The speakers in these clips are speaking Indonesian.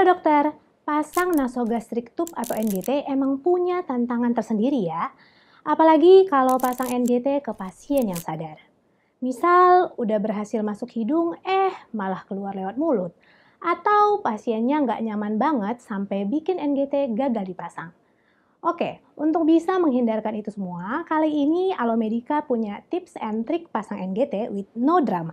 Halo dokter, pasang nasogastrik tube atau NGT emang punya tantangan tersendiri ya. Apalagi kalau pasang NGT ke pasien yang sadar. Misal udah berhasil masuk hidung, malah keluar lewat mulut. Atau pasiennya nggak nyaman banget sampai bikin NGT gagal dipasang. Oke, untuk bisa menghindarkan itu semua, kali ini Alomedica punya tips and trick pasang NGT with no drama.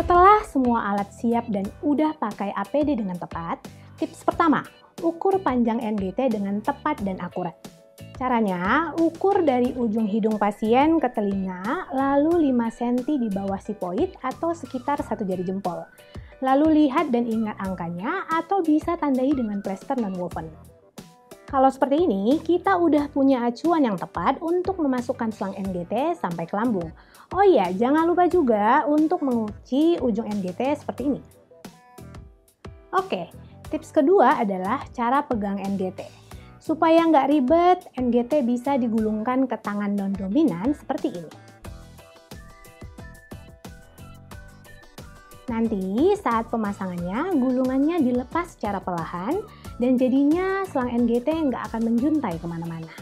Setelah semua alat siap dan udah pakai APD dengan tepat, tips pertama, ukur panjang NGT dengan tepat dan akurat. Caranya, ukur dari ujung hidung pasien ke telinga, lalu 5 cm di bawah sipoid atau sekitar 1 jari jempol. Lalu lihat dan ingat angkanya atau bisa tandai dengan plester non-woven. Kalau seperti ini, kita udah punya acuan yang tepat untuk memasukkan selang NGT sampai ke lambung. Oh iya, jangan lupa juga untuk mengunci ujung NGT seperti ini. Oke, tips kedua adalah cara pegang NGT. Supaya nggak ribet, NGT bisa digulungkan ke tangan non-dominan seperti ini. Nanti saat pemasangannya, gulungannya dilepas secara perlahan dan jadinya selang NGT nggak akan menjuntai kemana-mana.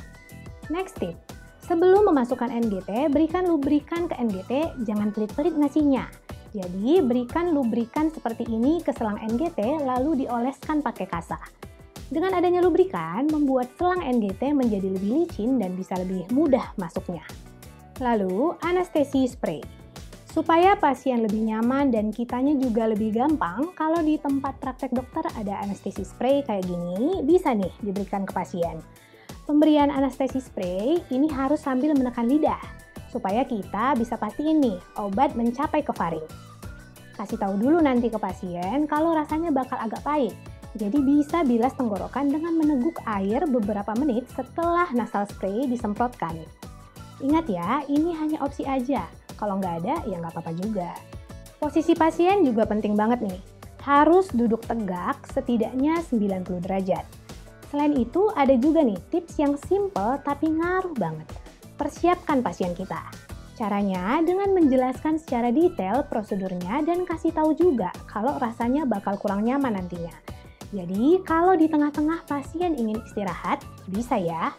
Next tip, sebelum memasukkan NGT, berikan lubrikan ke NGT, jangan pelit-pelit ngasihnya. Jadi berikan lubrikan seperti ini ke selang NGT lalu dioleskan pakai kasa. Dengan adanya lubrikan, membuat selang NGT menjadi lebih licin dan bisa lebih mudah masuknya. Lalu, anestesi spray. Supaya pasien lebih nyaman dan kitanya juga lebih gampang, kalau di tempat praktek dokter ada anestesi spray kayak gini, bisa nih diberikan ke pasien. Pemberian anestesi spray ini harus sambil menekan lidah, supaya kita bisa pastiin nih obat mencapai ke faring. Kasih tahu dulu nanti ke pasien kalau rasanya bakal agak pahit, jadi bisa bilas tenggorokan dengan meneguk air beberapa menit setelah nasal spray disemprotkan. Ingat ya, ini hanya opsi aja. Kalau nggak ada, ya nggak apa-apa juga. Posisi pasien juga penting banget nih. Harus duduk tegak setidaknya 90 derajat. Selain itu, ada juga nih tips yang simple tapi ngaruh banget. Persiapkan pasien kita. Caranya dengan menjelaskan secara detail prosedurnya dan kasih tahu juga kalau rasanya bakal kurang nyaman nantinya. Jadi, kalau di tengah-tengah pasien ingin istirahat, bisa ya.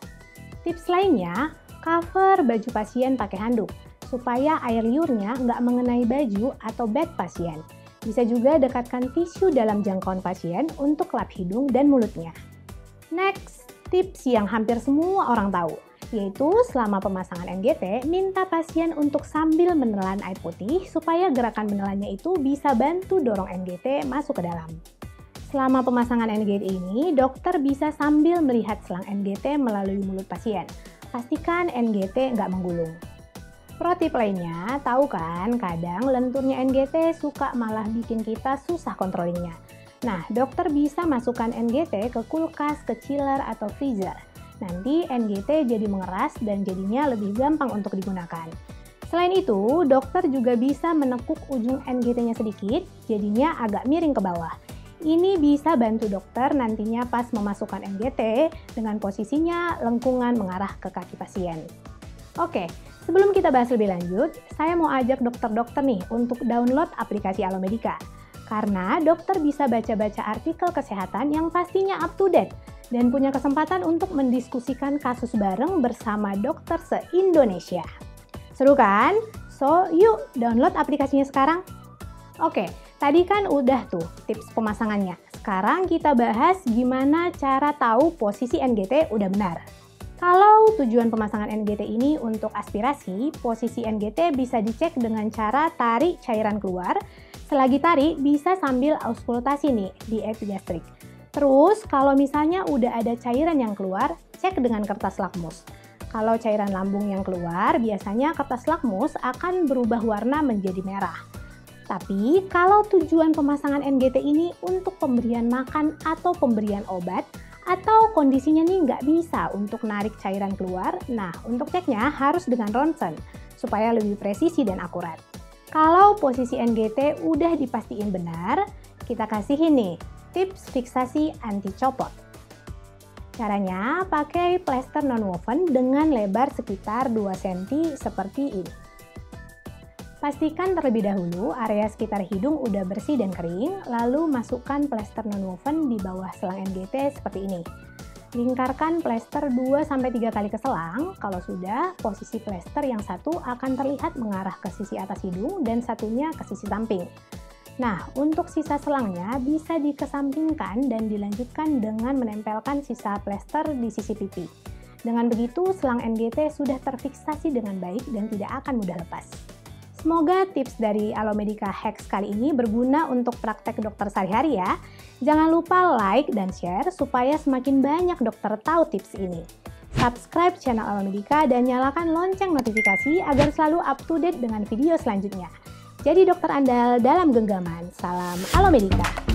Tips lainnya, cover baju pasien pakai handuk, supaya air liurnya nggak mengenai baju atau bed pasien. Bisa juga dekatkan tisu dalam jangkauan pasien untuk lap hidung dan mulutnya. Next, tips yang hampir semua orang tahu, yaitu selama pemasangan NGT, minta pasien untuk sambil menelan air putih supaya gerakan menelannya itu bisa bantu dorong NGT masuk ke dalam. Selama pemasangan NGT ini, dokter bisa sambil melihat selang NGT melalui mulut pasien. Pastikan NGT nggak menggulung. Pro tip lainnya, tahu kan kadang lenturnya NGT suka malah bikin kita susah kontrolingnya. Nah, dokter bisa masukkan NGT ke kulkas, ke chiller, atau freezer. Nanti NGT jadi mengeras dan jadinya lebih gampang untuk digunakan. Selain itu, dokter juga bisa menekuk ujung NGT-nya sedikit, jadinya agak miring ke bawah. Ini bisa bantu dokter nantinya pas memasukkan NGT dengan posisinya lengkungan mengarah ke kaki pasien. Oke, sebelum kita bahas lebih lanjut, saya mau ajak dokter-dokter nih untuk download aplikasi Alomedica. Karena dokter bisa baca-baca artikel kesehatan yang pastinya up to date dan punya kesempatan untuk mendiskusikan kasus bareng bersama dokter se-Indonesia. Seru kan? So, yuk download aplikasinya sekarang. Oke, tadi kan udah tuh tips pemasangannya. Sekarang kita bahas gimana cara tahu posisi NGT udah benar. Kalau tujuan pemasangan NGT ini untuk aspirasi, posisi NGT bisa dicek dengan cara tarik cairan keluar. Selagi tarik, bisa sambil auskultasi nih di epigastric. Terus, kalau misalnya udah ada cairan yang keluar, cek dengan kertas lakmus. Kalau cairan lambung yang keluar, biasanya kertas lakmus akan berubah warna menjadi merah. Tapi, kalau tujuan pemasangan NGT ini untuk pemberian makan atau pemberian obat, atau kondisinya nih nggak bisa untuk narik cairan keluar, nah untuk ceknya harus dengan ronsen, supaya lebih presisi dan akurat. Kalau posisi NGT udah dipastiin benar, kita kasihin nih tips fiksasi anti copot. Caranya, pakai plester non-woven dengan lebar sekitar 2 cm seperti ini. Pastikan terlebih dahulu area sekitar hidung udah bersih dan kering, lalu masukkan plester non-woven di bawah selang NGT seperti ini. Lingkarkan plester 2-3 kali ke selang. Kalau sudah, posisi plester yang satu akan terlihat mengarah ke sisi atas hidung dan satunya ke sisi samping. Nah, untuk sisa selangnya bisa dikesampingkan dan dilanjutkan dengan menempelkan sisa plester di sisi pipi. Dengan begitu, selang NGT sudah terfiksasi dengan baik dan tidak akan mudah lepas. Semoga tips dari Alomedica Hacks kali ini berguna untuk praktek dokter sehari-hari ya. Jangan lupa like dan share supaya semakin banyak dokter tahu tips ini. Subscribe channel Alomedica dan nyalakan lonceng notifikasi agar selalu up to date dengan video selanjutnya. Jadi dokter andal dalam genggaman. Salam Alomedica.